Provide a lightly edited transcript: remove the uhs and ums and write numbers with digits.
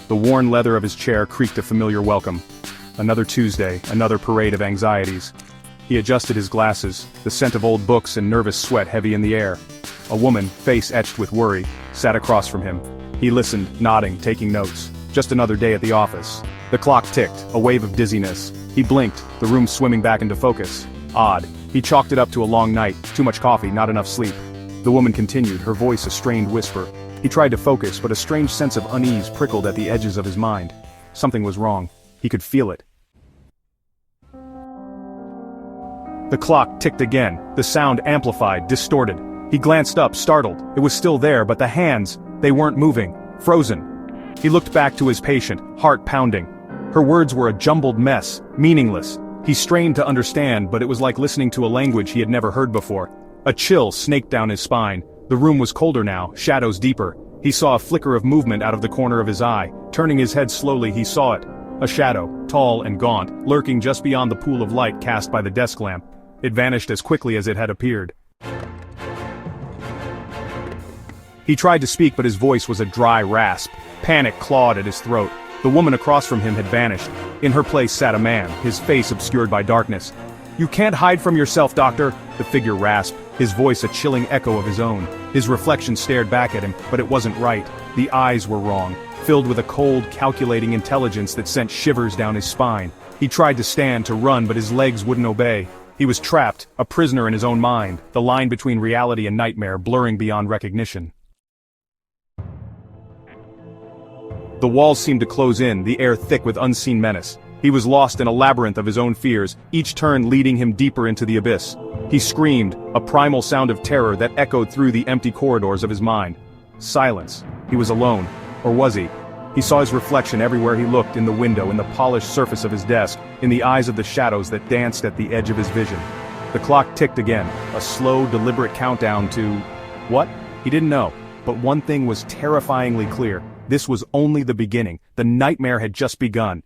The worn leather of his chair creaked a familiar welcome. Another Tuesday, another parade of anxieties. He adjusted his glasses, the scent of old books and nervous sweat heavy in the air. A woman, face etched with worry, sat across from him. He listened, nodding, taking notes. Just another day at the office. The clock ticked, a wave of dizziness. He blinked, the room swimming back into focus. Odd. He chalked it up to a long night, too much coffee, not enough sleep. The woman continued, her voice a strained whisper. He tried to focus, but a strange sense of unease prickled at the edges of his mind. Something was wrong. He could feel it. The clock ticked again, the sound amplified, distorted. He glanced up, startled. It was still there, but the hands, they weren't moving. Frozen. He looked back to his patient, heart pounding. Her words were a jumbled mess, meaningless. He strained to understand, but it was like listening to a language he had never heard before. A chill snaked down his spine. The room was colder now, shadows deeper. He saw a flicker of movement out of the corner of his eye. Turning his head slowly, he saw it. A shadow, tall and gaunt, lurking just beyond the pool of light cast by the desk lamp. It vanished as quickly as it had appeared. He tried to speak, but his voice was a dry rasp. Panic clawed at his throat. The woman across from him had vanished. In her place sat a man, his face obscured by darkness. "You can't hide from yourself, doctor," the figure rasped, his voice a chilling echo of his own. His reflection stared back at him, but it wasn't right. The eyes were wrong, filled with a cold, calculating intelligence that sent shivers down his spine. He tried to stand, to run, but his legs wouldn't obey. He was trapped, a prisoner in his own mind, the line between reality and nightmare blurring beyond recognition. The walls seemed to close in, the air thick with unseen menace. He was lost in a labyrinth of his own fears, each turn leading him deeper into the abyss. He screamed, a primal sound of terror that echoed through the empty corridors of his mind. Silence. He was alone. Or was he? He saw his reflection everywhere he looked, in the window, in the polished surface of his desk, in the eyes of the shadows that danced at the edge of his vision. The clock ticked again, a slow, deliberate countdown to... what? He didn't know. But one thing was terrifyingly clear. This was only the beginning. The nightmare had just begun.